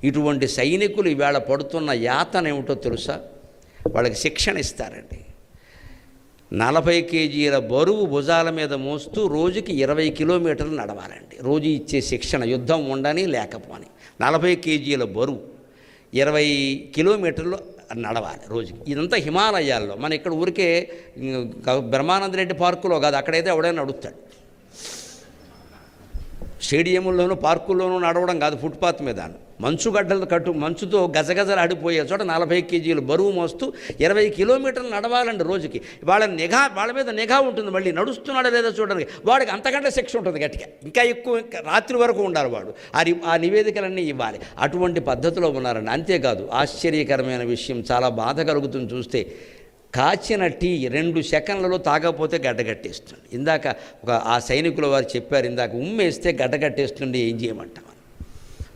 ఇటువంటి సైనికులు ఈవేళ పడుతున్న యాతన ఏమిటో తెలుసా? వాళ్ళకి శిక్షణ ఇస్తారండి. 40 కేజీల బరువు భుజాల మీద మోస్తూ రోజుకి 20 కిలోమీటర్లు నడవాలండి. రోజు ఇచ్చే శిక్షణ, యుద్ధం ఉండని లేకపోని 40 కేజీల బరువు 20 కిలోమీటర్లు నడవాలి రోజుకి. ఇదంతా హిమాలయాల్లో. మన ఇక్కడ ఊరికే బ్రహ్మానంద రెడ్డి పార్కులో కాదు, అక్కడైతే ఎవడైనా నడుస్తాడు. స్టేడియంలోనూ పార్కుల్లోనూ నడవడం కాదు, ఫుట్పాత్ మీద మంచుగడ్డలు మంచుతో గజగజలు ఆడిపోయే చోట 40 కేజీలు బరువు మోస్తూ 20 కిలోమీటర్లు నడవాలండి రోజుకి. వాళ్ళ మీద నిఘా ఉంటుంది. మళ్ళీ నడుస్తున్నాడో లేదో చూడడానికి. వాడికి అంతకంటే శిక్ష ఉంటుంది గట్టిగా, ఇంకా ఎక్కువ, రాత్రి వరకు ఉండాలి వాడు. ఆ నివేదికలన్నీ ఇవ్వాలి. అటువంటి పద్ధతిలో ఉన్నారండి. అంతేకాదు, ఆశ్చర్యకరమైన విషయం, చాలా బాధ కలుగుతుంది చూస్తే, కాచిన టీ 2 సెకండ్లలో తాగకపోతే గడ్డగట్టేస్తుంది. ఇందాక ఆ సైనికుల వారు చెప్పారు, ఇందాక ఉమ్మేస్తే గడ్డగట్టేస్తుంది, ఏం చేయమంటాం?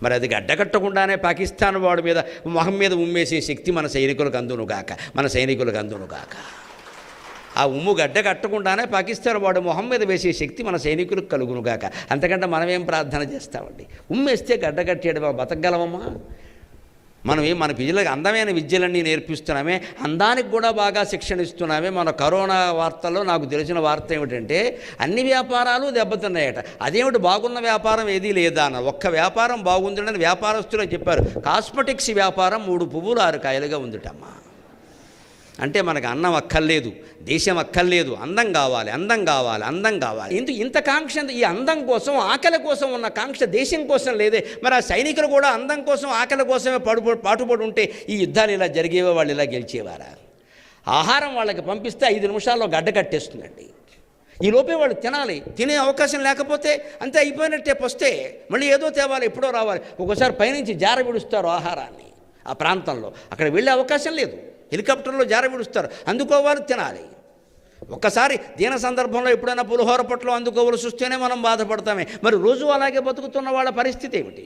మరి అది గడ్డకట్టకుండానే పాకిస్తాన్ వాడి మీద మొహం మీద ఉమ్మేసే శక్తి మన సైనికులకు అందునుగాక. ఆ ఉమ్ము గడ్డ కట్టకుండానే పాకిస్తాన్ వాడు మొహం మీద వేసే శక్తి మన సైనికులకు కలుగునుగాక. అంతకంటే మనమేం ప్రార్థన చేస్తామండి? ఉమ్మేస్తే గడ్డ కట్టేయడం బతకగలమమ్మా? మన పిల్లలకు అందమైన విద్యలన్నీ నేర్పిస్తున్నామే, అందానికి కూడా బాగా శిక్షణ ఇస్తున్నామే. మన కరోనా వార్తల్లో నాకు తెలిసిన వార్త ఏమిటంటే, అన్ని వ్యాపారాలు దెబ్బతిన్నాయట. అదేమిటి, బాగున్న వ్యాపారం ఏదీ లేదా అన్న. ఒక్క వ్యాపారం బాగుందని వ్యాపారస్తులు చెప్పారు. కాస్మెటిక్స్ వ్యాపారం 3 పువ్వులు 6 కాయలుగా ఉందిటమ్మా. అంటే మనకు అన్నం అక్కర్లేదు, దేశం అక్కర్లేదు, అందం కావాలి. ఇంత కాంక్ష, ఈ అందం కోసం, ఆకలి కోసం ఉన్న కాంక్ష దేశం కోసం లేదే. మరి ఆ సైనికులు కూడా అందం కోసం, ఆకలి కోసమే పాటుపడి ఉంటే ఈ యుద్ధాలు ఇలా జరిగేవో, వాళ్ళు ఇలా గెలిచేవారా? ఆహారం వాళ్ళకి పంపిస్తే 5 నిమిషాల్లో గడ్డ కట్టేస్తుందండి. ఈ లోపే వాళ్ళు తినాలి. తినే అవకాశం లేకపోతే అంతే, అయిపోయినట్టే. వస్తే మళ్ళీ ఏదో తేవాలి, ఎప్పుడో రావాలి. ఒక్కోసారి పైనుంచి జార విడుస్తారు ఆహారాన్ని. ఆ ప్రాంతంలో అక్కడ వెళ్ళే అవకాశం లేదు. హెలికాప్టర్లో జార విడుస్తారు, అందుకోవాలి, తినాలి. ఒక్కసారి దీన సందర్భంలో ఎప్పుడైనా పులిహోర పొట్లు అందుకోవలసి వస్తేనే మనం బాధపడతామే. మరి రోజు అలాగే బతుకుతున్న వాళ్ళ పరిస్థితి ఏమిటి?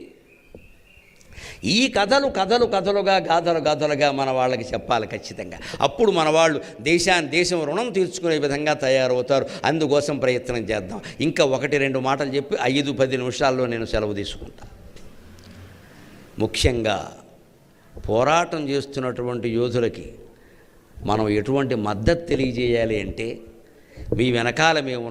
ఈ కథలుగా గాథలుగా మన వాళ్ళకి చెప్పాలి ఖచ్చితంగా. అప్పుడు మన వాళ్ళు దేశం రుణం తీర్చుకునే విధంగా తయారవుతారు. అందుకోసం ప్రయత్నం చేద్దాం. ఇంకా 1-2 మాటలు చెప్పి 5-10 నిమిషాల్లో నేను సెలవు తీసుకుంటాను. ముఖ్యంగా పోరాటం చేస్తున్నటువంటి యోధులకి మనం ఎటువంటి మద్దతు తెలియజేయాలి అంటే, మీ వెనకాల మేము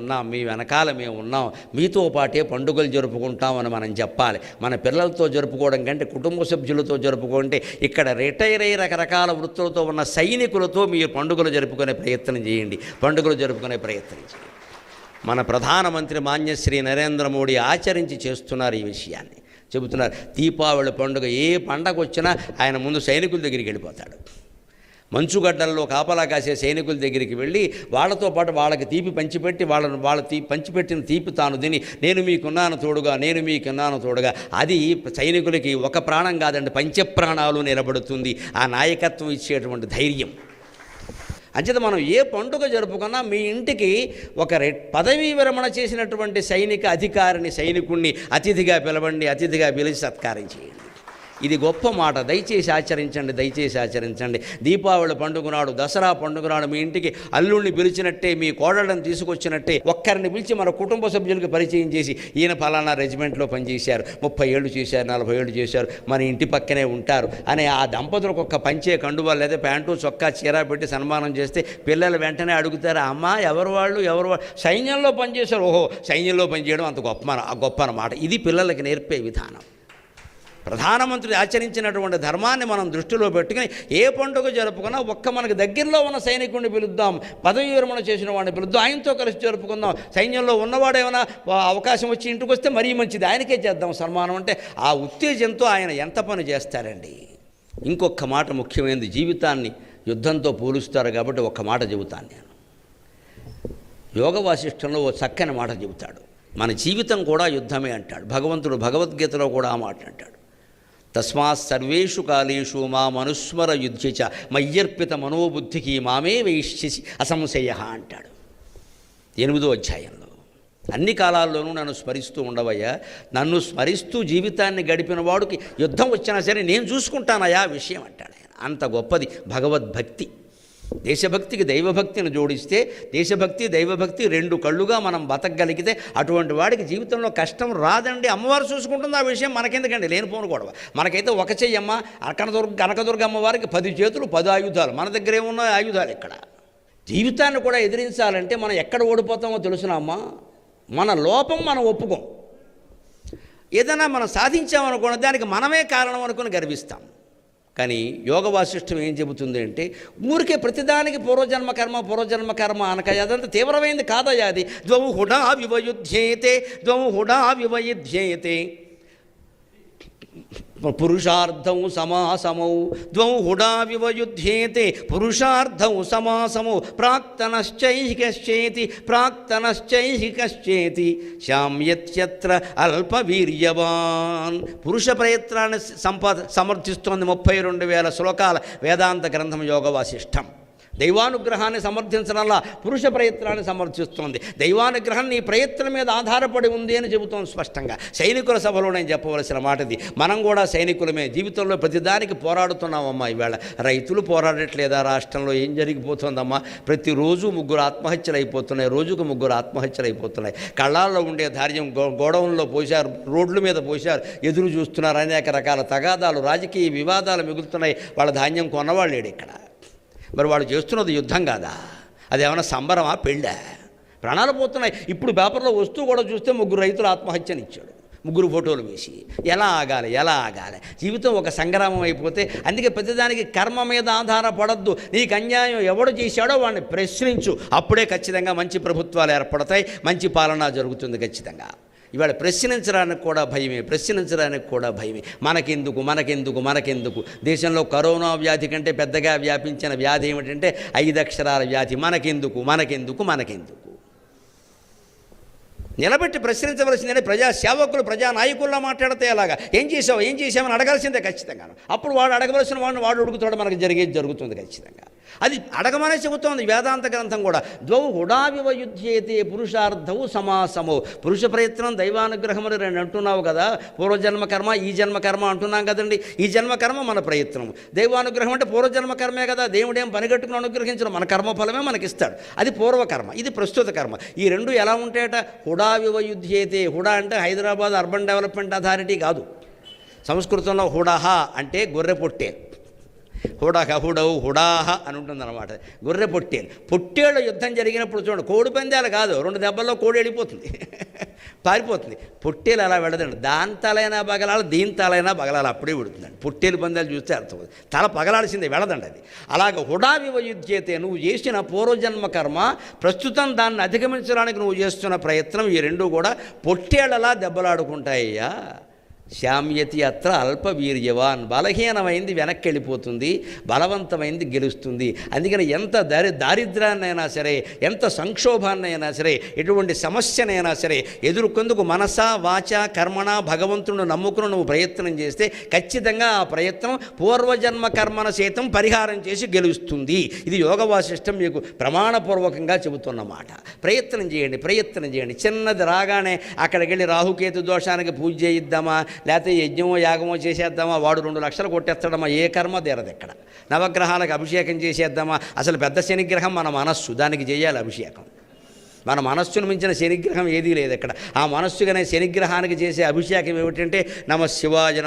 ఉన్నాం, మీతో పాటే పండుగలు జరుపుకుంటామని మనం చెప్పాలి. మన పిల్లలతో జరుపుకోవడం కంటే కుటుంబ సభ్యులతో జరుపుకుంటే, ఇక్కడ రిటైర్ అయ్యి రకరకాల వృత్తులతో ఉన్న సైనికులతో మీరు పండుగలు జరుపుకునే ప్రయత్నం చేయండి. మన ప్రధానమంత్రి మాన్యశ్రీ నరేంద్ర మోడీ ఆచరించి చేస్తున్నారు ఈ విషయాన్ని. చెబుతున్నారు, దీపావళి పండుగ ఏ పండగ వచ్చినా ఆయన ముందు సైనికుల దగ్గరికి వెళ్ళిపోతాడు. మంచుగడ్డల్లో కాపలా కాసే సైనికుల దగ్గరికి వెళ్ళి వాళ్ళతో పాటు వాళ్ళకి తీపి పంచిపెట్టి పంచిపెట్టిన తీపి తాను తిని, నేను మీకున్నాను తోడుగా. అది సైనికులకి ఒక ప్రాణం కాదండి, 5 ప్రాణాలు నిలబడుతుంది. ఆ నాయకత్వం ఇచ్చేటువంటి ధైర్యం. అంచేత మనం ఏ పండుగ జరుపుకున్నా మీ ఇంటికి ఒక పదవీ విరమణ చేసినటువంటి సైనికుణ్ణి అతిథిగా పిలిచి సత్కారం చేయండి. ఇది గొప్ప మాట. దయచేసి ఆచరించండి. దీపావళి పండుగ నాడు, దసరా పండుగ నాడు మీ ఇంటికి అల్లుడిని పిలిచినట్టే, మీ కోడళ్ళని తీసుకొచ్చినట్టే ఒక్కరిని పిలిచి మన కుటుంబ సభ్యులకు పరిచయం చేసి, ఈయన ఫలానా రెజిమెంట్లో పనిచేశారు, 30 ఏళ్ళు చేశారు, 40 ఏళ్ళు చేశారు, మన ఇంటి పక్కనే ఉంటారు అని ఆ దంపతులకు ఒక్క పంచే కండువా లేదా ప్యాంటు చొక్కా చీర పెట్టి సన్మానం చేస్తే పిల్లలు వెంటనే అడుగుతారు, అమ్మా ఎవరు వాళ్ళు సైన్యంలో పనిచేశారు. ఓహో, సైన్యంలో పనిచేయడం అంత గొప్ప అన్నమాట. ఇది పిల్లలకి నేర్పే విధానం. ప్రధానమంత్రి ఆచరించినటువంటి ధర్మాన్ని మనం దృష్టిలో పెట్టుకుని ఏ పండుగ జరుపుకున్నా మనకు దగ్గరలో ఉన్న సైనికుడిని పిలుద్దాం, పదవి విరమణ చేసిన వాడిని పిలుద్దాం, ఆయనతో కలిసి జరుపుకుందాం. సైన్యంలో ఉన్నవాడు ఏమైనా అవకాశం వచ్చి ఇంటికి వస్తే మరీ మంచిది, ఆయనకే చేద్దాం సన్మానం. అంటే ఆ ఉత్తేజంతో ఆయన ఎంత పని చేస్తారండి. ఇంకొక మాట ముఖ్యమైనది, జీవితాన్ని యుద్ధంతో పోలుస్తారు కాబట్టి ఒక్క మాట చెబుతాను నేను. యోగ వాసిష్టంలో ఓ చక్కని మాట చెబుతాడు, మన జీవితం కూడా యుద్ధమే అంటాడు భగవంతుడు. భగవద్గీతలో కూడా ఆ మాట అంటాడు, తస్మాత్ సర్వేషు కాలేషు మామనుస్మర యుధ్యచ మయ్యర్పిత మనోబుద్ధికి మామే వైష్యసి అసంశయ అంటాడు 8వ అధ్యాయంలో. అన్ని కాలాల్లోనూ నన్ను స్మరిస్తూ ఉండవయ్యా, నన్ను స్మరిస్తూ జీవితాన్ని గడిపిన వాడికి యుద్ధం వచ్చినా సరే నేను చూసుకుంటానయా విషయం అంటాడు ఆయన. అంత గొప్పది భగవద్భక్తి. దేశభక్తికి దైవభక్తిని జోడిస్తే దేశభక్తి దైవభక్తి రెండు కళ్ళుగా మనం బతకగలిగితే అటువంటి వాడికి జీవితంలో కష్టం రాదండి. అమ్మవారు చూసుకుంటుంది ఆ విషయం, మనకెందుకండి లేనిపోను గొడవ. మనకైతే ఒక చెయ్యమ్మ, కనకదుర్గ అమ్మవారికి 10 చేతులు 10 ఆయుధాలు. మన దగ్గర ఏమున్న ఆయుధాలు ఇక్కడ. జీవితాన్ని కూడా ఎదిరించాలంటే మనం ఎక్కడ ఓడిపోతామో తెలుసునామ్మా, మన లోపం మనం ఒప్పుకోం. ఏదైనా మనం సాధించామనుకోండి దానికి మనమే కారణం అనుకుని గర్విస్తాం. కానీ యోగ వాసిష్టం ఏం చెబుతుంది అంటే, ఊరికే ప్రతిదానికి పూర్వజన్మ కర్మ అనక అదంతా తీవ్రమైంది కాదయ్యా. అది ద్వౌ హుడా వివయుధ్యేతే పురుషార్థం సమాసమౌ ద్వౌ హుడా వివయుధ్యేతే పురుషార్థం సమాసమౌ ప్రాక్తనశ్చైహికశ్చేతి శామ్యత్యత్ర అల్పవీర్యవాన్. పురుష ప్రయత్నాన్ని సమర్థిస్తోంది 32,000 శ్లోకాల వేదాంత గ్రంథం యోగ వాసిష్టం. దైవానుగ్రహాన్ని సమర్థించడంలా పురుష ప్రయత్నాన్ని సమర్థిస్తోంది. దైవానుగ్రహం నీ ప్రయత్నం మీద ఆధారపడి ఉంది అని చెబుతోంది స్పష్టంగా. సైనికుల సభలో నేను చెప్పవలసిన మాటది. మనం కూడా సైనికులమే, జీవితంలో ప్రతిదానికి పోరాడుతున్నామమ్మా. ఈవేళ రైతులు పోరాడట్లేదా? రాష్ట్రంలో ఏం జరిగిపోతుందమ్మా? ప్రతిరోజు 3 ఆత్మహత్యలు అయిపోతున్నాయి, రోజుకు 3 ఆత్మహత్యలు అయిపోతున్నాయి. కళ్ళాల్లో ఉండే ధార్యం గోడౌన్లో పోశారు, రోడ్ల మీద పోశారు, ఎదురు చూస్తున్నారు. అనేక రకాల తగాదాలు, రాజకీయ వివాదాలు మిగులుతున్నాయి. వాళ్ళ ధాన్యం కొన్నవాళ్ళు లేడు ఇక్కడ. మరి వాళ్ళు చేస్తున్నది యుద్ధం కాదా? అది ఏమైనా సంబరమా, పెళ్ళా? ప్రాణాలు పోతున్నాయి. ఇప్పుడు పేపర్లో వస్తూ కూడా చూస్తే 3 రైతులు ఆత్మహత్యనిచ్చాడు, 3 ఫోటోలు వేసి. ఎలా ఆగాలి? జీవితం ఒక సంగ్రామం అయిపోతే. అందుకే ప్రతిదానికి కర్మ మీద ఆధారపడద్దు. నీకు అన్యాయం ఎవడు చేశాడో వాడిని ప్రశ్నించు. అప్పుడే ఖచ్చితంగా మంచి ప్రభుత్వాలు ఏర్పడతాయి, మంచి పాలన జరుగుతుంది ఖచ్చితంగా. ఇవాళ ప్రశ్నించడానికి కూడా భయమే. మనకెందుకు? దేశంలో కరోనా వ్యాధి కంటే పెద్దగా వ్యాపించిన వ్యాధి ఏమిటంటే 5 అక్షరాల వ్యాధి. మనకెందుకు? నిలబెట్టి ప్రశ్నించవలసిందే. ప్రజాసేవకులు, ప్రజానాయకుల్లో మాట్లాడితే ఎలాగా? ఏం చేసామని అడగాల్సిందే ఖచ్చితంగా. అప్పుడు వాడు అడగవలసిన వాడిని వాడు అడుగుతాడు. మనకు జరుగుతుంది ఖచ్చితంగా. అది అడగమనే చెబుతోంది వేదాంత గ్రంథం కూడా. ద్వౌ హుడా వివయుధ్యేతే పురుషార్థవు సమాసమో. పురుష ప్రయత్నం దైవానుగ్రహం అని 2 అంటున్నావు కదా. పూర్వజన్మ కర్మ, ఈ జన్మ కర్మ అంటున్నాం కదండి. ఈ జన్మ కర్మ మన ప్రయత్నం, దైవానుగ్రహం అంటే పూర్వజన్మ కర్మే కదా. దేవుడేం పనిగట్టుకుని అనుగ్రహించడం, మన కర్మఫలమే మనకిస్తాడు. అది పూర్వకర్మ, ఇది ప్రస్తుత కర్మ. ఈ రెండు ఎలా ఉంటాయట? హుడా వివయుధ్యేతే. హుడా అంటే హైదరాబాద్ అర్బన్ డెవలప్మెంట్ అథారిటీ కాదు. సంస్కృతంలో హుడహ అంటే గొర్రె పొట్టే. హుడాహ అని ఉంటుందన్నమాట. గొర్రె పొట్టేళ్ళు యుద్ధం జరిగినప్పుడు చూడండి, కోడి పందాలు కాదు, 2 దెబ్బల్లో కోడి వెళ్ళిపోతుంది, పారిపోతుంది. పొట్టేలు అలా వెళ్ళదండి. దాని తలైనా పగలాలి, దీని తలైనా పగలాలి, అప్పుడే విడుతుందండి. పొట్టేలు పందాలు చూస్తే అర్థమవుతుంది. తల పగలాల్సిందే, వెళ్ళదండి అది. అలాగ హుడా వివయుధ్యేతే. నువ్వు చేసిన పూర్వజన్మ కర్మ, ప్రస్తుతం దాన్ని అధిగమించడానికి నువ్వు చేస్తున్న ప్రయత్నం, ఈ 2 కూడా పొట్టేళ్లలా దెబ్బలాడుకుంటాయ్యా. శామ్యతి అత్ర అల్పవీర్యవాన్. బలహీనమైంది వెనక్కి వెళ్ళిపోతుంది, బలవంతమైంది గెలుస్తుంది. అందుకని ఎంత దారిద్ర్యాన్నైనా సరే, ఎంత సంక్షోభాన్నైనా సరే, ఎటువంటి సమస్యనైనా సరే ఎదుర్కొందుకు మనస వాచ కర్మణ భగవంతుడు నమ్ముకుని నువ్వు ప్రయత్నం చేస్తే ఖచ్చితంగా ఆ ప్రయత్నం పూర్వజన్మ కర్మను సైతం పరిహారం చేసి గెలుస్తుంది. ఇది యోగ వాసిష్టం మీకు ప్రమాణపూర్వకంగా చెబుతున్న మాట. ప్రయత్నం చేయండి. చిన్నది రాగానే అక్కడికి వెళ్ళి రాహుకేతు దోషానికి పూజ చేయిద్దామా, లేకపోతే యజ్ఞమో యాగమో చేసేద్దామా, వాడు 2 లక్షలు కొట్టేస్తాడమ్మా, ఏ కర్మ తీరదు ఇక్కడ. నవగ్రహాలకు అభిషేకం చేసేద్దామా, అసలు పెద్ద శనిగ్రహం మన మనస్సు, దానికి చేయాలి అభిషేకం. మన మనస్సును మించిన శనిగ్రహం ఏదీ లేదు ఇక్కడ. ఆ మనస్సుగానే శనిగ్రహానికి చేసే అభిషేకం ఏమిటంటే నమ శివాయ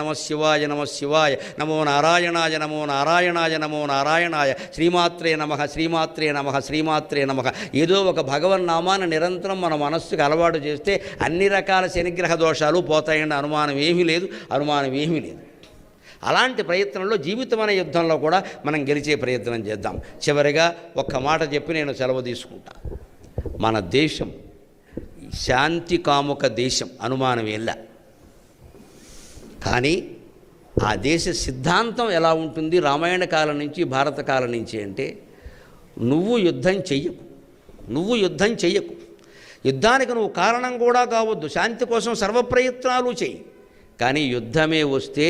నమో నారాయణాయ శ్రీమాత్రే నమః. ఏదో ఒక భగవన్నామాన్ని నిరంతరం మన మనస్సుకు అలవాటు చేస్తే అన్ని రకాల శనిగ్రహ దోషాలు పోతాయన్న అనుమానం ఏమీ లేదు. అలాంటి ప్రయత్నంలో జీవితం అనే యుద్ధంలో కూడా మనం గెలిచే ప్రయత్నం చేద్దాం. చివరిగా ఒక్క మాట చెప్పి నేను సెలవు తీసుకుంటా. మన దేశం శాంతి కాముక దేశం, అనుమానం ఎలా. కానీ ఆ దేశ సిద్ధాంతం ఎలా ఉంటుంది రామాయణ కాలం నుంచి భారత కాలం నుంచి అంటే, నువ్వు యుద్ధం చెయ్యకు, యుద్ధానికి నువ్వు కారణం కూడా కావద్దు, శాంతి కోసం సర్వప్రయత్నాలు చెయ్యి. కానీ యుద్ధమే వస్తే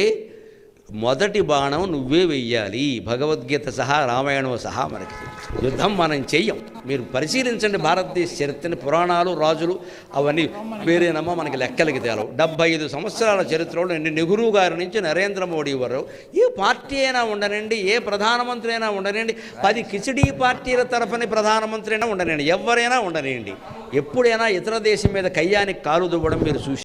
మొదటి బాణం నువ్వే వెయ్యాలి. భగవద్గీత సహా రామాయణం సహా మనకి యుద్ధం మనం చెయ్యం. మీరు పరిశీలించండి భారతదేశ చరిత్రని, పురాణాలు, రాజులు అవన్నీ వేరేనమ్మా మనకి లెక్కలకి తేలవు. 75 సంవత్సరాల చరిత్రలో నెహ్రూ గారి నుంచి నరేంద్ర మోడీ వరకు ఏ పార్టీ అయినా ఉండనండి, ఏ ప్రధానమంత్రి అయినా ఉండనండి, 10 కిచిడీ పార్టీల తరఫున ప్రధానమంత్రి అయినా ఉండనండి, ఎవరైనా ఉండనండి, ఎప్పుడైనా ఇతర దేశం మీద కయ్యానికి కాలు దువ్వడం మీరు చూసి